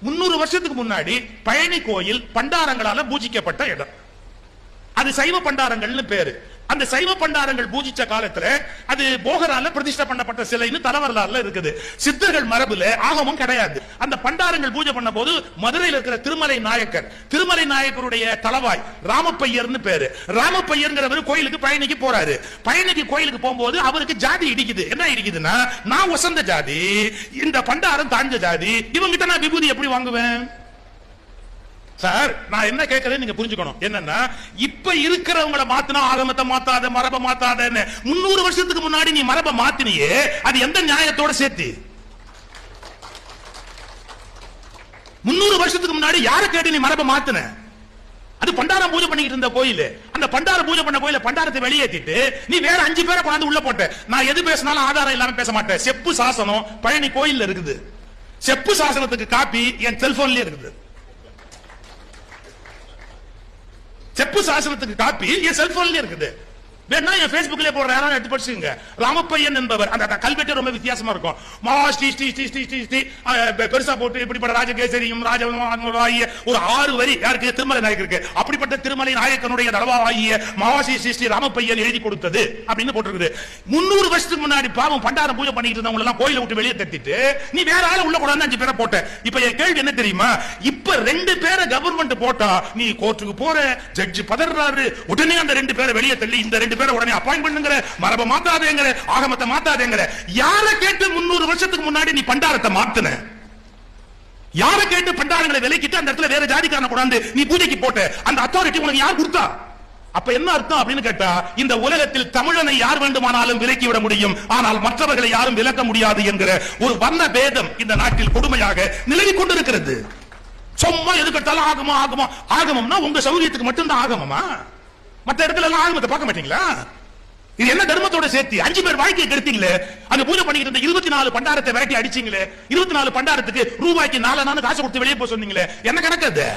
300 வருஷத்துக்கு முன்னாடி பழனி கோயில் பண்டாரங்களால பூஜிக்கப்பட்ட இடம். அது சைவ பண்டாரங்கள்னு பேரு. அந்த சைவ பண்டாரங்கள் பூஜிச்ச காலத்துல அது போகரால பிரதிஷ்டை பண்ணப்பட்ட சிலைன்னு தலவரலாறுல இருக்குது. சித்தர்கள் மரபுல ஆகமும் கிடையாது. அந்த பண்டாரங்கள் பூஜை பண்ண போது மதுரையில் இருக்கிற திருமலை நாயக்கருடைய தலவாய் ராமப்பையர்னு பேரு. ராமப்பையர்ங்கிறவர் கோயிலுக்கு பழனிக்கு போறாரு. பழனிக்கு கோயிலுக்கு போகும்போது அவருக்கு ஜாதி இடிக்குது. என்ன இடிக்குதுன்னா, நான் வசந்த ஜாதி, இந்த பண்டாரம் தாழ்ந்த ஜாதி, இவங்கிட்ட நான் விபூதி எப்படி வாங்குவேன்? சார், நான் என்ன கேட்கிறேன் நீங்க புரிஞ்சுக்கணும். என்னன்னா, இப்ப இருக்கிறவங்களை மாத்தினா ஆகமத்தை மாத்தாத, மரபை மாத்தாதன்னு 300 வருஷத்துக்கு முன்னாடி நீ மரபை மாத்தினியே, அது எந்த நியாயத்தோட சேர்த்து? 300 வருஷத்துக்கு முன்னாடி யாரை கேட்டு நீ மரபை மாத்தின? அது பண்டாரம் பூஜை பண்ணிட்டு இருந்த கோயில். அந்த பண்டார பூஜை பண்ண கோயில பண்டாரத்தை வெளியேற்றிட்டு நீ வேற 5 பேரை கொண்டாந்து உள்ள போட்ட. நான் எது பேசினாலும் ஆதாரம் இல்லாம பேச மாட்டேன். செப்பு சாசனம் பழனி கோயில்ல இருக்குது. செப்பு சாசனத்துக்கு காப்பி என் செல்போன்லயே இருக்குது. செப்பு சாசனத்துக்கு காப்பி என் செல்போன்ல இருக்குது. வேணா என் Facebookல போற யாராவது எடுத்து படிச்சுங்க. ராமப்பையன் என்பவர், அந்த கல்வெட்டு ரொம்ப வித்தியாசமா இருக்கும். பெருசா போட்டு இப்படிப்பட்ட ராஜகேசரியும் ராஜவாகிய ஒரு 6 வரி யாருக்கு? திருமலை நாயக்கருக்கு. அப்படிப்பட்ட திருமலை நாயக்கனுடைய தலவாகிய மகாஸ்ரீ ஸ்ரீ ராமப்பையன் எழுதி கொடுத்தது அப்படின்னு போட்டிருக்குது. 300 வருஷத்துக்கு முன்னாடி பாவம் பண்டாரம் பூஜை பண்ணிட்டு இருந்தவங்க எல்லாம் கோயிலை விட்டு வெளியே தட்டிட்டு நீ வேற ஆள உள்ள கொண்டாந்து 5 பேரை போட்ட. இப்ப என் கேள்வி என்ன தெரியுமா? இப்ப 2 பேரை கவர்மெண்ட் போட்டா நீ கோர்ட்டுக்கு போற, ஜட்ஜி பதறாரு, உடனே அந்த 2 பேரை வெளியே தள்ளி இந்த 2 பேரை உடனே அப்பாயிண்ட் பண்ணுங்க, மரபை மாத்தாதேங்கற, ஆகமத்தை மாத்தாதேங்கற. யாரை கேட்டு 300 வருஷத்துக்கு முன்னாடி நீ பண்டாரத்தை மாத்துன? யாரை கேட்டு பண்டாரங்களை விலைக்கிட்டு அந்த இடத்துல வேற ஜாதிக்காரனை கொண்டாந்து நீ பூஜைக்கு போட்ட? அந்த அத்தாரிட்டி உனக்கு யார் கொடுத்தா? அப்ப என்ன அர்த்தம் அப்படின்னு கேட்டா, இந்த உலகத்தில் தமிழனை யார் வேண்டுமானாலும் விலக்கி விட முடியும், ஆனால் மற்றவர்களை யாரும் விலக்க முடியாது என்கிற ஒரு வர்ண பேதம் இந்த நாட்டில் கொடுமையாக நிலவிக் கொண்டிருக்கிறது. சும்மா எதுக்கட்டாலும் ஆகமா ஆகமா ஆகமம்னா உங்க சௌரியத்துக்கு மட்டும்தான் ஆகமமா? மற்ற இடத்துல எல்லாம் ஆகமத்தை பார்க்க மாட்டீங்களா? இது என்ன தர்மத்தோட சேர்த்து 5 பேர் வாழ்க்கையை கெடுத்தீங்களே. அங்க பூஜை பண்ணிட்டு இருந்த 24 பண்டாரத்தை விரட்டி அடிச்சீங்களே. 24 பண்டாரத்துக்கு ரூபாய்க்கு 4 காசு கொடுத்து வெளியே போக சொன்னீங்களே. என்ன கணக்கு அது?